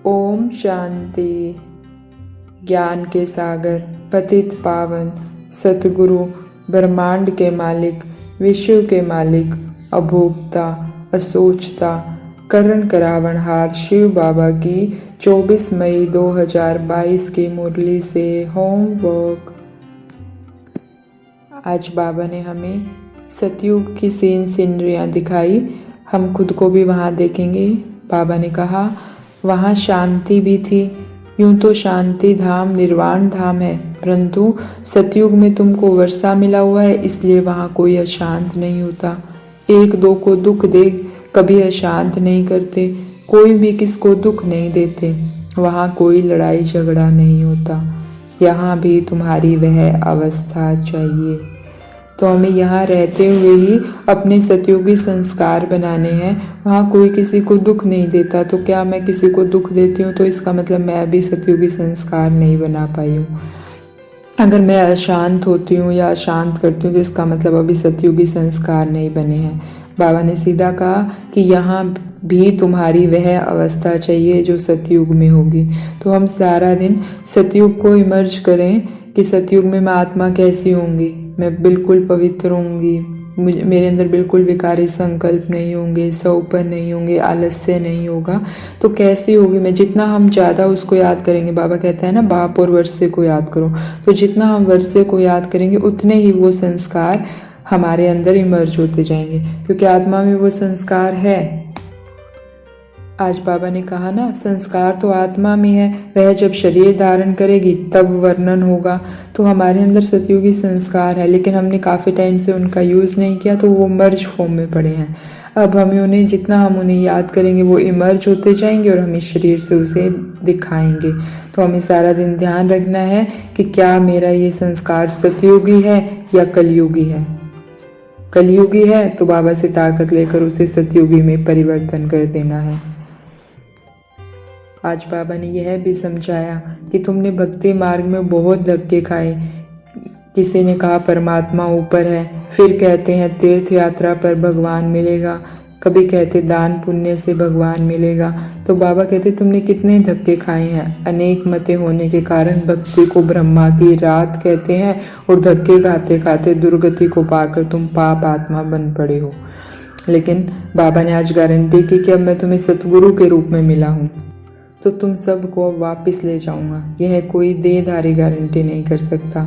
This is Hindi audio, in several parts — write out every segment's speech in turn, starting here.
ओम शांति। ज्ञान के सागर, पतित पावन सतगुरु, ब्रह्मांड के मालिक, विश्व के मालिक, अभोक्ता, असोचता, करण करावनहार शिव बाबा की 24 मई 2022 की मुरली से होमवर्क। आज बाबा ने हमें सतयुग की सीनरियाँ दिखाई। हम खुद को भी वहाँ देखेंगे। बाबा ने कहा वहाँ शांति भी थी। यूं तो शांति धाम निर्वाण धाम है, परंतु सतयुग में तुमको वर्षा मिला हुआ है, इसलिए वहाँ कोई अशांत नहीं होता। एक दो को दुख दे कभी अशांत नहीं करते, कोई भी किसको दुख नहीं देते। वहाँ कोई लड़ाई झगड़ा नहीं होता। यहाँ भी तुम्हारी वह अवस्था चाहिए। तो हमें यहाँ रहते हुए ही अपने सतयुगी संस्कार बनाने हैं। वहाँ कोई किसी को दुख नहीं देता, तो क्या मैं किसी को दुख देती हूँ तो इसका मतलब मैं अभी सतयुगी संस्कार नहीं बना पाई हूँ। अगर मैं अशांत होती हूँ या अशांत करती हूँ तो इसका मतलब अभी सतयुगी संस्कार नहीं बने हैं। बाबा ने सीधा कहा कि यहाँ भी तुम्हारी वह अवस्था चाहिए जो सतयुग में होगी। तो हम सारा दिन सतयुग को इमर्ज करें कि सतयुग में मैं आत्मा कैसी होंगी। मैं बिल्कुल पवित्र होंगी, मेरे अंदर बिल्कुल विकारी संकल्प नहीं होंगे, सौपन नहीं होंगे, आलस्य नहीं होगा। तो कैसी होगी मैं? जितना हम ज़्यादा उसको याद करेंगे, बाबा कहता है ना बाप और वर्षे को याद करो, तो जितना हम वर्षे को याद करेंगे उतने ही वो संस्कार हमारे अंदर इमर्ज होते जाएंगे, क्योंकि आत्मा में वो संस्कार है। आज बाबा ने कहा ना संस्कार तो आत्मा में है, वह जब शरीर धारण करेगी तब वर्णन होगा। तो हमारे अंदर सतयुगी संस्कार है, लेकिन हमने काफ़ी टाइम से उनका यूज़ नहीं किया, तो वो मर्ज फॉर्म में पड़े हैं। अब हमें उन्हें जितना हम उन्हें याद करेंगे वो इमर्ज होते जाएंगे और हमें शरीर से उसे दिखाएंगे। तो हमें सारा दिन ध्यान रखना है कि क्या मेरा ये संस्कार सतयुगी है या कलयुगी है। कलयुगी है तो बाबा से ताकत लेकर उसे सतयुगी में परिवर्तन कर देना है। आज बाबा ने यह भी समझाया कि तुमने भक्ति मार्ग में बहुत धक्के खाए। किसी ने कहा परमात्मा ऊपर है, फिर कहते हैं तीर्थ यात्रा पर भगवान मिलेगा, कभी कहते दान पुण्य से भगवान मिलेगा। तो बाबा कहते तुमने कितने धक्के खाए हैं। अनेक मतें होने के कारण भक्ति को ब्रह्मा की रात कहते हैं, और धक्के खाते खाते दुर्गति को पाकर तुम पाप आत्मा बन पड़े हो। लेकिन बाबा ने आज गारंटी की कि अब मैं तुम्हें सतगुरु के रूप में मिला हूँ, तो तुम सबको वापस ले जाऊंगा। यह कोई देहधारी गारंटी नहीं कर सकता।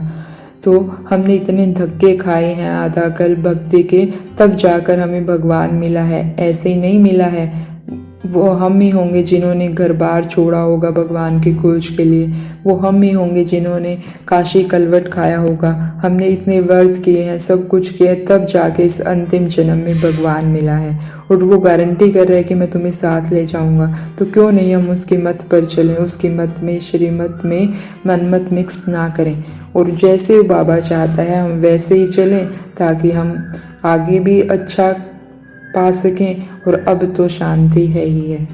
तो हमने इतने धक्के खाए हैं आधा कल भक्ति के, तब जाकर हमें भगवान मिला है। ऐसे ही नहीं मिला है। वो हम ही होंगे जिन्होंने घर बार छोड़ा होगा भगवान की खोज के लिए। वो हम ही होंगे जिन्होंने काशी कलवट खाया होगा। हमने इतने व्रत किए हैं, सब कुछ किया, तब जाके इस अंतिम जन्म में भगवान मिला है। और वो गारंटी कर रहा है कि मैं तुम्हें साथ ले जाऊंगा। तो क्यों नहीं हम उसकी मत पर चलें, उसकी मत में, श्रीमत में मनमत मिक्स ना करें, और जैसे बाबा चाहता है हम वैसे ही चलें, ताकि हम आगे भी अच्छा पा सकें। और अब तो शांति है ही है,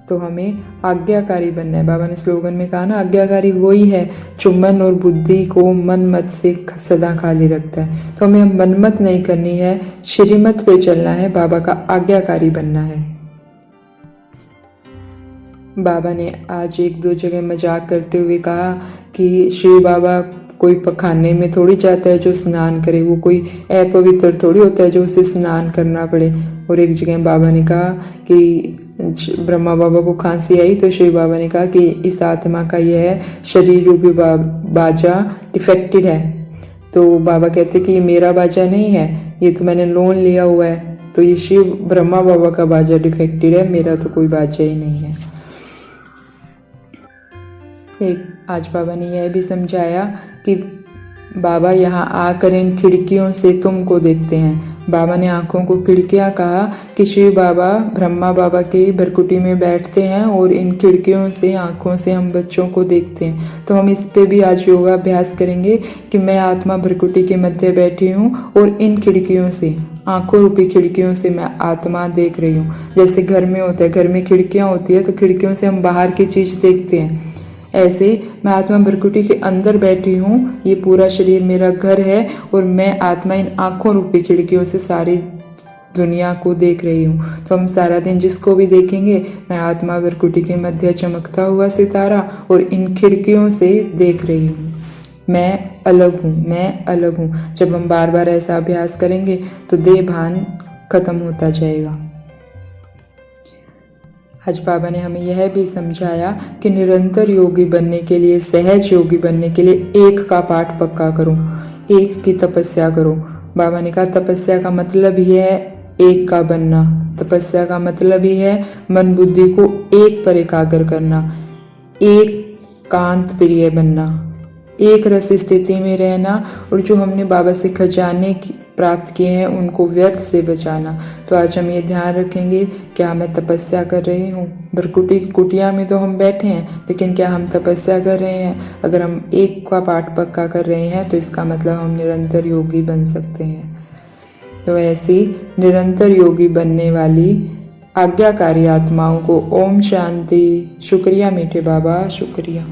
तो हमें आज्ञाकारी बनना है। बाबा ने स्लोगन में कहा ना आज्ञाकारी वही है जो मन और बुद्धि को मनमत से सदा खाली रखता है। तो हमें मनमत नहीं करनी है, श्रीमत पे चलना है, बाबा का आज्ञाकारी बनना है। बाबा ने आज एक दो जगह मजाक करते हुए कहा कि शिव बाबा कोई पखाने में थोड़ी जाता है जो स्नान करे, वो कोई अपवित्र थोड़ी होता है जो उसे स्नान करना पड़े। और एक जगह बाबा ने कहा कि ब्रह्मा बाबा को खांसी आई, तो शिव बाबा ने कहा कि इस आत्मा का यह शरीर रूपी बाजा डिफेक्टेड है। तो बाबा कहते कि ये मेरा बाजा नहीं है, ये तो मैंने लोन लिया हुआ है। तो ये शिव ब्रह्मा बाबा का बाजा डिफेक्टेड है, मेरा तो कोई बाजा ही नहीं है। एक आज बाबा ने यह भी समझाया कि बाबा यहाँ आकर इन खिड़कियों से तुमको देखते हैं। बाबा ने आँखों को खिड़कियाँ कहा कि शिव बाबा ब्रह्मा बाबा के भरकुटी में बैठते हैं, और इन खिड़कियों से, आँखों से हम बच्चों को देखते हैं। तो हम इस पे भी आज योगाभ्यास करेंगे कि मैं आत्मा भरकुटी के मध्य बैठी हूँ, और इन खिड़कियों से, आँखों रूपी खिड़कियों से मैं आत्मा देख रही हूँ। जैसे घर में होता है, घर में खिड़कियाँ होती है, तो खिड़कियों से हम बाहर की चीज़ देखते हैं। ऐसे मैं आत्मा भरकुटी के अंदर बैठी हूँ, ये पूरा शरीर मेरा घर है, और मैं आत्मा इन आँखों रूपी खिड़कियों से सारी दुनिया को देख रही हूँ। तो हम सारा दिन जिसको भी देखेंगे, मैं आत्मा वरकुटी के मध्य चमकता हुआ सितारा और इन खिड़कियों से देख रही हूँ। मैं अलग हूँ, मैं अलग हूँ। जब हम बार बार ऐसा अभ्यास करेंगे तो देह भान खत्म होता जाएगा। आज बाबा ने हमें यह भी समझाया कि निरंतर योगी बनने के लिए, सहज योगी बनने के लिए एक का पाठ पक्का करो, एक की तपस्या करो। बाबा ने कहा तपस्या का मतलब ही है एक का बनना। तपस्या का मतलब ही है मन बुद्धि को एक पर एकाग्र करना, एक कांत प्रिय बनना, एक रस स्थिति में रहना, और जो हमने बाबा से खजाने प्राप्त किए हैं उनको व्यर्थ से बचाना। तो आज हम ये ध्यान रखेंगे, क्या मैं तपस्या कर रही हूँ? वरकुटी की कुटिया में तो हम बैठे हैं, लेकिन क्या हम तपस्या कर रहे हैं? अगर हम एक का पाठ पक्का कर रहे हैं तो इसका मतलब हम निरंतर योगी बन सकते हैं। तो ऐसी निरंतर योगी बनने वाली आज्ञाकारी आत्माओं को ओम शांति। शुक्रिया मीठे बाबा, शुक्रिया।